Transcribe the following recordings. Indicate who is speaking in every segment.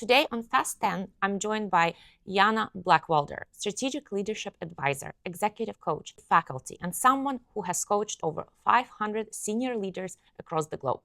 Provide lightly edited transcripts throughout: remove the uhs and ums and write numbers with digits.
Speaker 1: Today on Fast 10, I'm joined by Yana Blackwelder, Strategic Leadership Advisor, Executive Coach, Faculty, and someone who has coached over 500 senior leaders across the globe.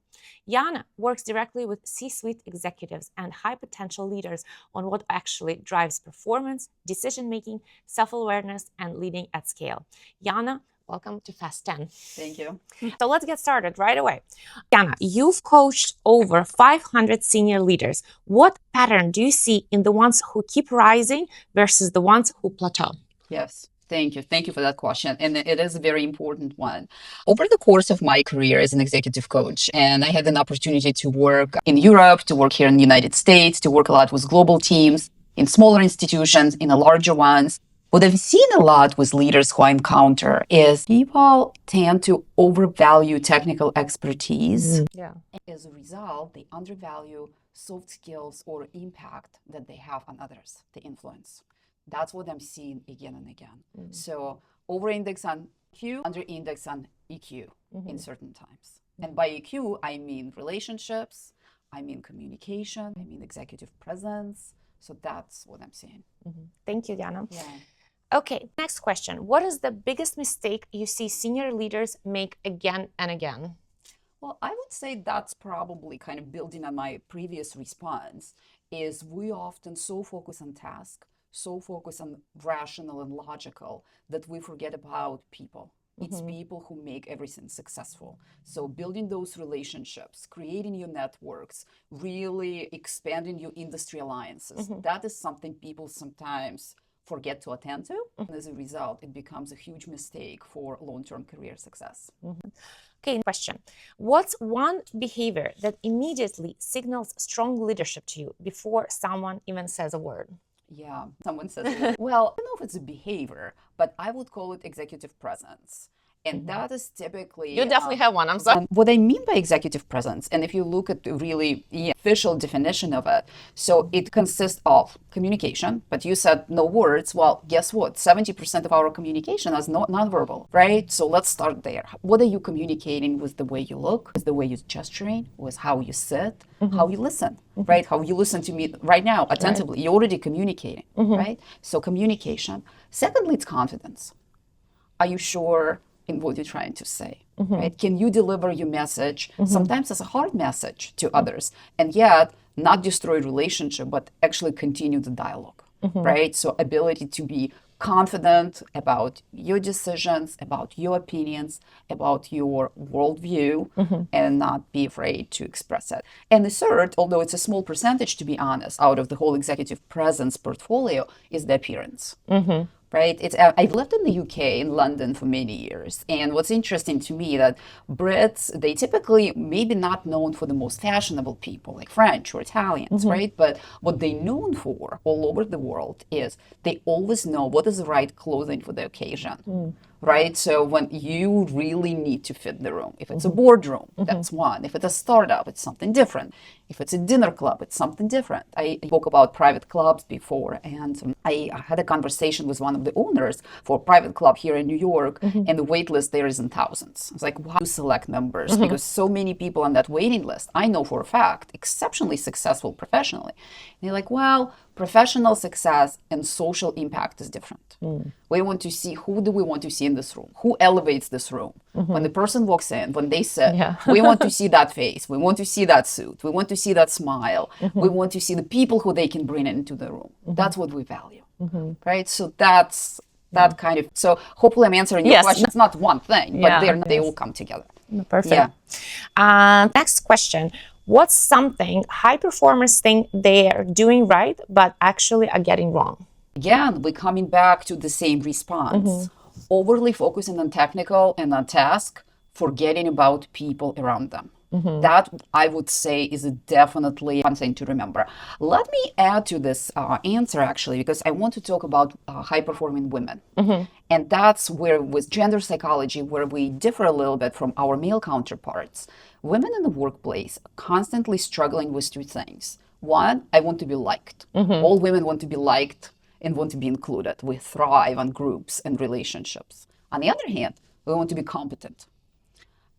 Speaker 1: Yana works directly with C-Suite executives and high-potential leaders on what actually drives performance, decision-making, self-awareness, and leading at scale. Yana, welcome to Fast 10.
Speaker 2: Thank you.
Speaker 1: So let's get started right away. Yana, you've coached over 500 senior leaders. What pattern do you see in the ones who keep rising versus the ones who plateau?
Speaker 2: Yes. Thank you. Thank you for that question. And it is a very important one. Over the course of my career as an executive coach, and I had an opportunity to work in Europe, to work here in the United States, to work a lot with global teams, in smaller institutions, in the larger ones. What I've seen a lot with leaders who I encounter is people tend to overvalue technical expertise. As a result, they undervalue soft skills or impact that they have on others, the influence. That's what I'm seeing again and again. So over-index on Q, under-index on EQ in certain times. And by EQ, I mean relationships, I mean communication, I mean executive presence. So that's what I'm seeing.
Speaker 1: Thank you, Yana.
Speaker 2: Yeah.
Speaker 1: Okay, next question. What is the biggest mistake you see senior leaders make again and again?
Speaker 2: Well, I would say that's probably kind of building on my previous response, is we often so focus on task, so focus on rational and logical that we forget about people. It's people who make everything successful. So building those relationships, creating your networks, really expanding your industry alliances, that is something people sometimes forget to attend to. And as a result, it becomes a huge mistake for long-term career success.
Speaker 1: Okay, question. What's one behavior that immediately signals strong leadership to you before someone even says a word?
Speaker 2: Yeah, someone says, well, I don't know if it's a behavior, but I would call it executive presence. And that is typically...
Speaker 1: You definitely have one, I'm sorry.
Speaker 2: What I mean by executive presence, and if you look at the really official definition of it, so it consists of communication, but you said no words. Well, guess what? 70% of our communication is nonverbal, right? So let's start there. What are you communicating with the way you look, with the way you're gesturing, with how you sit, how you listen, right? How you listen to me right now attentively. You're already communicating, right? So communication. Secondly, it's confidence. Are you sure in what you're trying to say, right? Can you deliver your message? Sometimes it's a hard message to others, and yet not destroy relationship, but actually continue the dialogue, right? So ability to be confident about your decisions, about your opinions, about your worldview, and not be afraid to express it. And the third, although it's a small percentage, to be honest, out of the whole executive presence portfolio, is the appearance. Right? I've lived in the UK, in London, for many years. And what's interesting to me that Brits, they typically maybe not known for the most fashionable people, like French or Italians, right? But what they're known for all over the world is they always know what is the right clothing for the occasion. Right? So when you really need to fit the room, if it's a boardroom, that's one. If it's a startup, it's something different. If it's a dinner club, it's something different. I spoke about private clubs before, and I had a conversation with one of the owners for a private club here in New York, and the wait list there is in thousands. It's like, wow, you select members because so many people on that waiting list, I know for a fact, exceptionally successful professionally. And they're like, well, professional success and social impact is different. We want to see, who do we want to see in this room? Who elevates this room? When the person walks in, when they sit, we want to see that face. We want to see that suit. We want to see that smile. We want to see the people who they can bring into the room. That's what we value, right? So that's that kind of, so hopefully I'm answering your question. It's not one thing, but they all come together.
Speaker 1: Perfect. Next question. What's something high performers think they are doing right, but actually are getting wrong?
Speaker 2: Again, we're coming back to the same response. Overly focusing on technical and on task, forgetting about people around them. That, I would say, is definitely one thing to remember. Let me add to this answer, actually, because I want to talk about high-performing women. And that's where, with gender psychology, where we differ a little bit from our male counterparts. Women in the workplace are constantly struggling with two things. One, I want to be liked. All women want to be liked and want to be included. We thrive on groups and relationships. On the other hand, we want to be competent.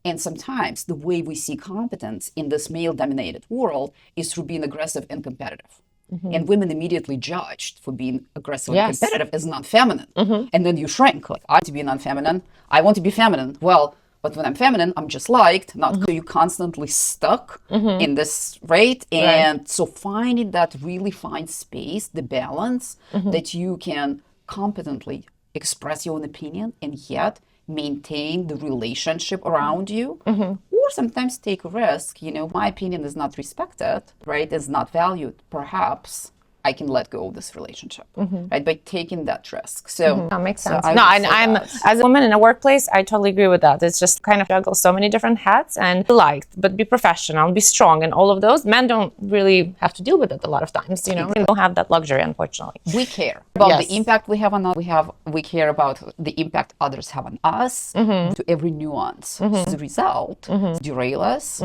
Speaker 2: And sometimes the way we see competence in this male-dominated world is through being aggressive and competitive. And women immediately judged for being aggressive and
Speaker 1: Yes.
Speaker 2: competitive as non-feminine. And then you shrink, like, I want to be non-feminine, I want to be feminine. Well, but when I'm feminine, I'm just liked, not so you constantly stuck in this, right? And so finding that really fine space, the balance that you can competently express your own opinion and yet maintain the relationship around you, or sometimes take a risk. You know, my opinion is not respected, right? Is not valued. Perhaps I can let go of this relationship, right? By taking that risk. So
Speaker 1: That makes
Speaker 2: so
Speaker 1: sense.
Speaker 2: I
Speaker 1: No,
Speaker 2: would
Speaker 1: and
Speaker 2: say
Speaker 1: I'm
Speaker 2: that.
Speaker 1: as a woman in a workplace, I totally agree with that. It's just kind of juggle so many different hats and be liked, but be professional, be strong, and all of those. Men don't really have to deal with it a lot of times. You know, they don't have that luxury, unfortunately.
Speaker 2: We care about
Speaker 1: Yes.
Speaker 2: the impact we have on others. We care about the impact others have on us to every nuance. As a result, derail us.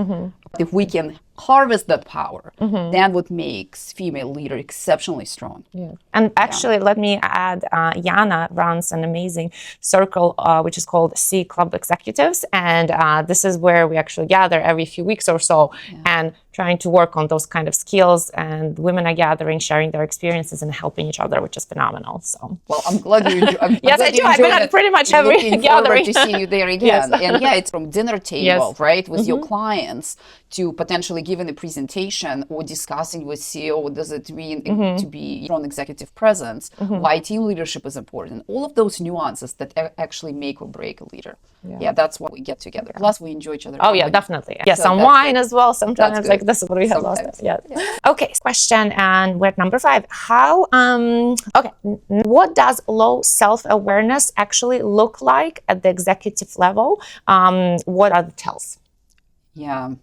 Speaker 2: If we can harvest that power, then what makes female leader exceptionally strong.
Speaker 1: Yeah. And actually, let me add, Yana runs an amazing circle, which is called C Club Executives. And this is where we actually gather every few weeks or so and trying to work on those kind of skills. And women are gathering, sharing their experiences and helping each other, which is phenomenal. So,
Speaker 2: Well, I'm glad you enjoy.
Speaker 1: yes, I do. I've been at pretty much every
Speaker 2: Looking
Speaker 1: gathering.
Speaker 2: forward to see you there again. And yeah, it's from dinner table, right, with your clients to potentially giving a presentation or discussing with CEO what does it mean to be strong executive presence, why team leadership is important, all of those nuances that actually make or break a leader. Yeah, that's why we get together. Plus, we enjoy each other.
Speaker 1: Oh yeah, definitely. Yeah,
Speaker 2: So
Speaker 1: some
Speaker 2: that's
Speaker 1: wine
Speaker 2: good.
Speaker 1: as well. Sometimes
Speaker 2: That's
Speaker 1: like
Speaker 2: good.
Speaker 1: this is what we have lost.
Speaker 2: Sometimes.
Speaker 1: Yeah. Okay. Question, and we're at number 5. How? What does low self-awareness actually look like at the executive level? What are the tells?
Speaker 2: Yeah.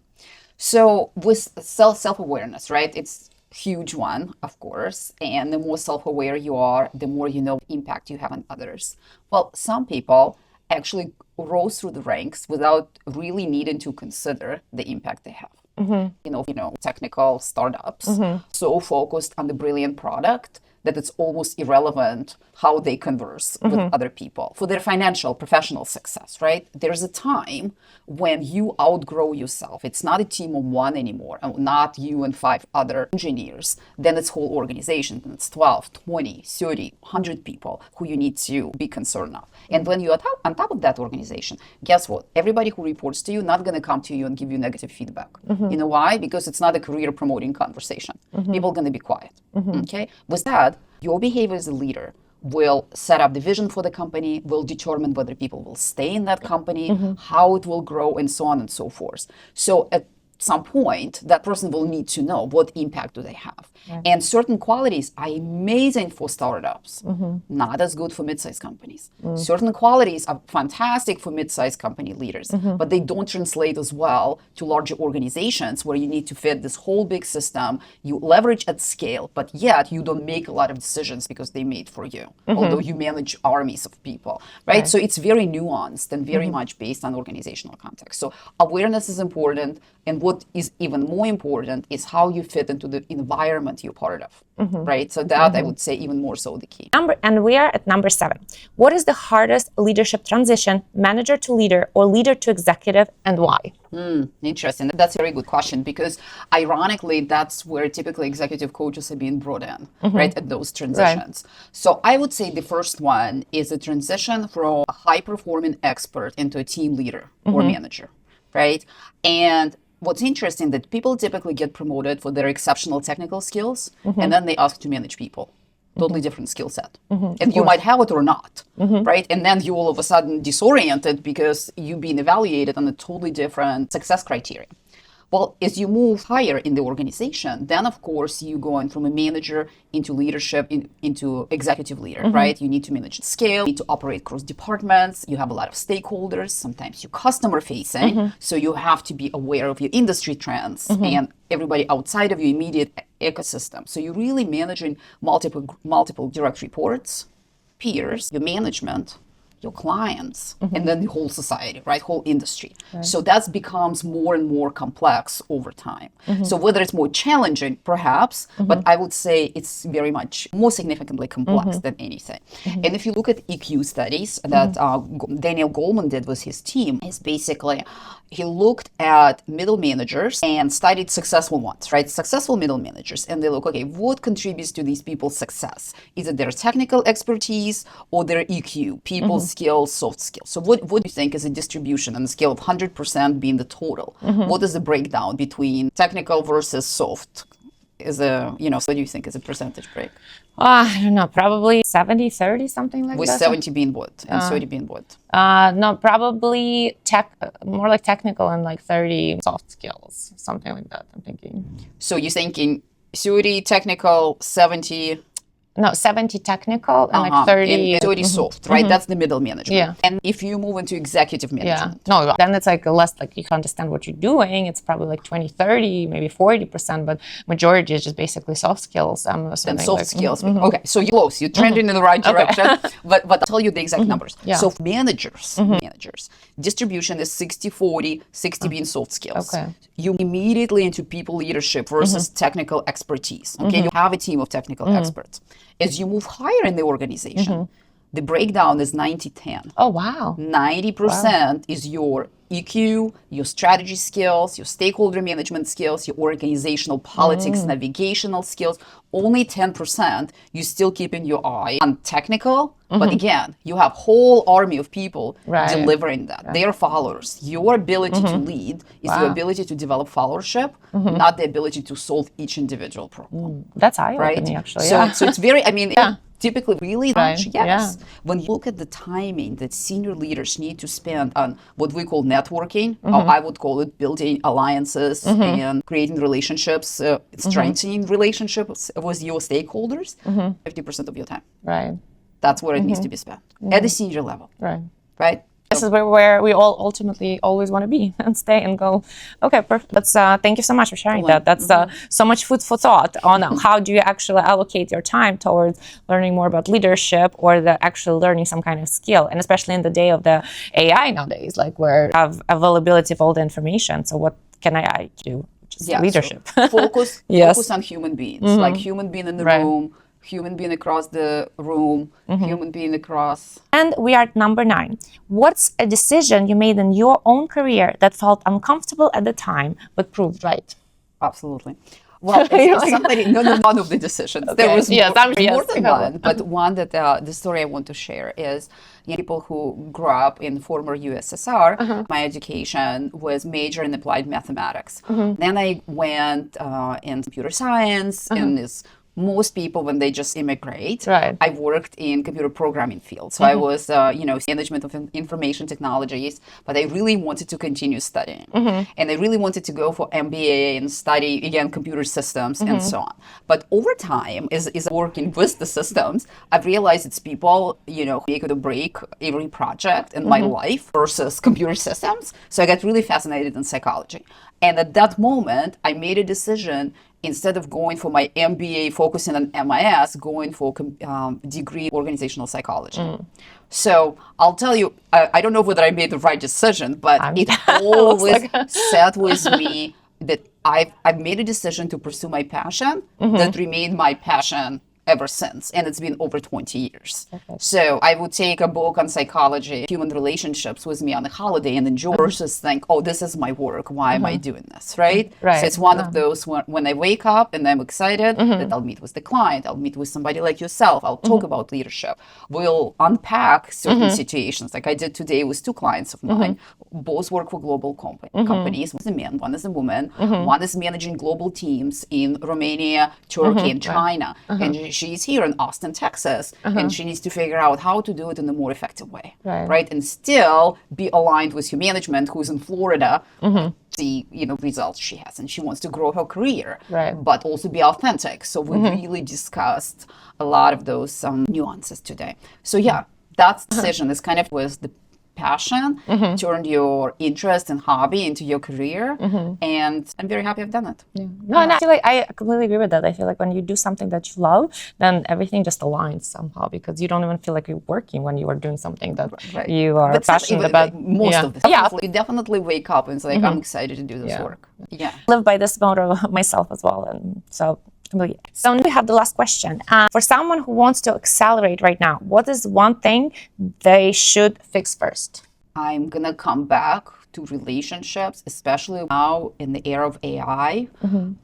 Speaker 2: So with self-awareness, right? It's huge one, of course. And the more self-aware you are, the more you know the impact you have on others. Well, some people actually rose through the ranks without really needing to consider the impact they have. Technical startups so focused on the brilliant product that it's almost irrelevant how they converse with other people for their financial, professional success, right? There's a time when you outgrow yourself. It's not a team of one anymore, not you and 5 other engineers. Then it's whole organization. Then it's 12, 20, 30, 100 people who you need to be concerned of. And when you're on top of that organization, guess what? Everybody who reports to you not going to come to you and give you negative feedback. You know why? Because it's not a career promoting conversation. People are going to be quiet. Okay? With that, your behavior as a leader will set up the vision for the company, will determine whether people will stay in that company, how it will grow, and so on and so forth. So at some point, that person will need to know what impact do they have. And certain qualities are amazing for startups, not as good for mid-sized companies. Certain qualities are fantastic for mid-sized company leaders, but they don't translate as well to larger organizations where you need to fit this whole big system. You leverage at scale, but yet you don't make a lot of decisions because they made for you, although you manage armies of people, right? So it's very nuanced and very much based on organizational context. So awareness is important. And what is even more important is how you fit into the environment you're part of, right? So that I would say even more so the key.
Speaker 1: And we are at number 7. What is the hardest leadership transition, manager to leader or leader to executive, and why?
Speaker 2: Interesting. That's a very good question because ironically, that's where typically executive coaches are being brought in, right, at those transitions. So I would say the first one is a transition from a high-performing expert into a team leader or manager, right? And what's interesting that people typically get promoted for their exceptional technical skills, and then they ask to manage people. Totally different skill set. And you might have it or not, right? And then you all of a sudden disoriented because you've been evaluated on a totally different success criteria. Well, as you move higher in the organization, then of course you go on from a manager into leadership, into executive leader, right? You need to manage scale, you need to operate across departments, you have a lot of stakeholders, sometimes you're customer facing, so you have to be aware of your industry trends and everybody outside of your immediate ecosystem. So you're really managing multiple direct reports, peers, your management, your clients, and then the whole society, right? Whole industry. So that becomes more and more complex over time. So whether it's more challenging, perhaps, but I would say it's very much more significantly complex than anything. And if you look at EQ studies that Daniel Goleman did with his team, is basically he looked at middle managers and studied successful ones, right? Successful middle managers. And they look, okay, what contributes to these people's success? Is it their technical expertise or their EQ, people skills, soft skills? So what do you think is a distribution on the scale of 100% being the total? What is the breakdown between technical versus soft? What do you think is a percentage break?
Speaker 1: I don't know, probably 70-30, something like
Speaker 2: With
Speaker 1: that.
Speaker 2: 70 being what and 30 being what?
Speaker 1: No, probably more like technical and like 30 soft skills, something like that, I'm thinking.
Speaker 2: So you're thinking 30 technical, 70...
Speaker 1: No, 70 technical and like 30...
Speaker 2: And 30 soft, right? That's the middle management.
Speaker 1: Yeah.
Speaker 2: And if you move into executive management...
Speaker 1: No, then it's like less, like you can understand what you're doing. It's probably like 20-30, maybe 40%, but majority is just basically soft skills.
Speaker 2: And soft skills. Okay, so you're close. You're trending in the right direction. But I'll tell you the exact numbers. So for managers, distribution is 60-40, 60 being soft skills.
Speaker 1: Okay.
Speaker 2: You immediately into people leadership versus technical expertise. Okay, you have a team of technical experts. As you move higher in the organization, the breakdown is 90-10.
Speaker 1: Oh, wow.
Speaker 2: 90% is your EQ, your strategy skills, your stakeholder management skills, your organizational politics, navigational skills. Only 10% you still keeping your eye on technical. But again, you have whole army of people delivering that. They are followers. Your ability to lead is your ability to develop followership, not the ability to solve each individual problem.
Speaker 1: That's eye-opening, actually.
Speaker 2: So it's very, typically really much, yes.
Speaker 1: Yeah.
Speaker 2: When you look at the timing that senior leaders need to spend on what we call networking, or I would call it building alliances and creating relationships, strengthening relationships with your stakeholders, 50% of your time.
Speaker 1: Right.
Speaker 2: That's where it needs to be spent at the senior level. Right.
Speaker 1: This is where we all ultimately always want to be and stay and go. Okay, perfect. That's thank you so much for sharing that. That's so much food for thought on how do you actually allocate your time towards learning more about leadership or the actually learning some kind of skill, and especially in the day of the AI nowadays, like where you have availability of all the information. So what can I do? Just leadership.
Speaker 2: So focus on human beings, like human being in the room. Human being across the room, human being across.
Speaker 1: And we are at number 9. What's a decision you made in your own career that felt uncomfortable at the time, but proved right?
Speaker 2: Absolutely. Well, none of the decisions. There was more than one, but one that the story I want to share is people who grew up in former USSR. My education was major in applied mathematics. Then I went in computer science and this. Most people, when they just immigrate, I worked in computer programming field. So I was, management of information technologies, but I really wanted to continue studying. And I really wanted to go for MBA and study, again, computer systems and so on. But over time, as working with the systems, I've realized it's people, make it or break every project in my life versus computer systems. So I got really fascinated in psychology. And at that moment, I made a decision. Instead of going for my MBA, focusing on MIS, going for degree organizational psychology. So I'll tell you, I don't know whether I made the right decision, but it always sat with me that I've made a decision to pursue my passion that remained my passion ever since, and it's been over 20 years. So I would take a book on psychology, human relationships with me on a holiday and enjoy versus think, oh, this is my work. Why am I doing this, right? So it's one of those when I wake up and I'm excited that I'll meet with the client, I'll meet with somebody like yourself, I'll talk about leadership. We'll unpack certain situations like I did today with 2 clients of mine. Both work for global companies. One is a man, one is a woman. One is managing global teams in Romania, Turkey, and China. And she's here in Austin, Texas, and she needs to figure out how to do it in a more effective way, right? And still be aligned with your management who's in Florida, the results she has, and she wants to grow her career, but also be authentic. So we really discussed a lot of those nuances today. So that decision is kind of was the passion, turned your interest and hobby into your career. And I'm very happy I've done it.
Speaker 1: No, and I feel like I completely agree with that. I feel like when you do something that you love, then everything just aligns somehow, because you don't even feel like you're working when you are doing something that you are passionate about.
Speaker 2: Most of the time. You definitely wake up and it's like, I'm excited to do this work. Yeah.
Speaker 1: I live by this motto myself as well. And so we have the last question. For someone who wants to accelerate right now, what is one thing they should fix first?
Speaker 2: I'm going to come back to relationships, especially now in the era of AI,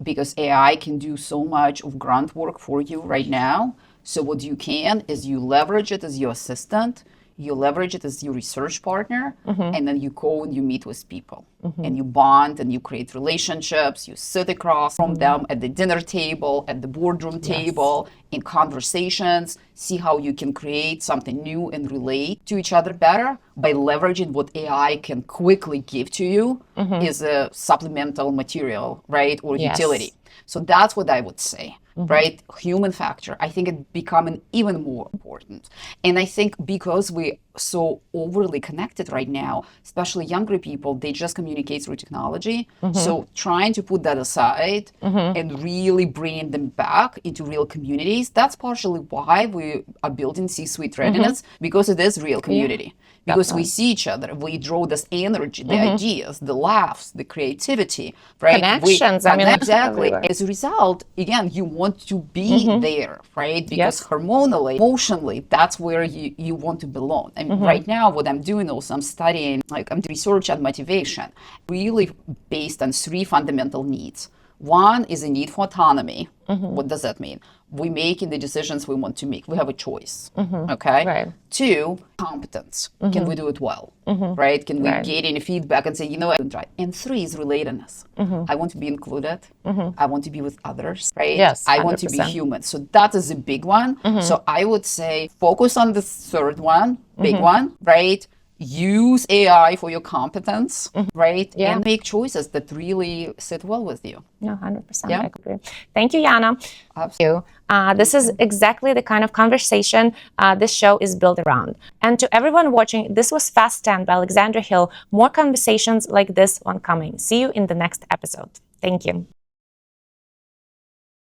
Speaker 2: because AI can do so much of grunt work for you right now. So what you can is you leverage it as your assistant, you leverage it as your research partner, and then you go and you meet with people and you bond and you create relationships. You sit across from them at the dinner table, at the boardroom table, in conversations, see how you can create something new and relate to each other better by leveraging what AI can quickly give to you is a supplemental material, right? Or utility. So that's what I would say. Right? Human factor. I think it becoming even more important. And I think because we're so overly connected right now, especially younger people, they just communicate through technology. So trying to put that aside and really bring them back into real communities, that's partially why we are building C-Suite Readiness, because it is real community. Because we see each other, we draw this energy, the ideas, the laughs, the creativity, right?
Speaker 1: Connections.
Speaker 2: Exactly. As a result, again, you want to be there, right? Because hormonally, emotionally, that's where you want to belong. And right now, what I'm doing also, I'm studying, I'm doing research on motivation, really based on 3 fundamental needs. One is a need for autonomy. What does that mean? We're making the decisions we want to make. We have a choice. Okay.
Speaker 1: Right.
Speaker 2: 2, competence. Can we do it well? Right? Can we get any feedback and say, you know what, I can try. And 3 is relatedness. I want to be included. I want to be with others. Right?
Speaker 1: Yes. 100%.
Speaker 2: I want to be human. So that is a big one. So I would say focus on the third one, big one, right? Use AI for your competence, right? And make choices that really sit well with you.
Speaker 1: No, 100%. I agree. Thank you, Yana. Absolutely. This is exactly the kind of conversation this show is built around. And to everyone watching, this was Fast 10 by Alexandra Hill. More conversations like this one coming. See you in the next episode. Thank you.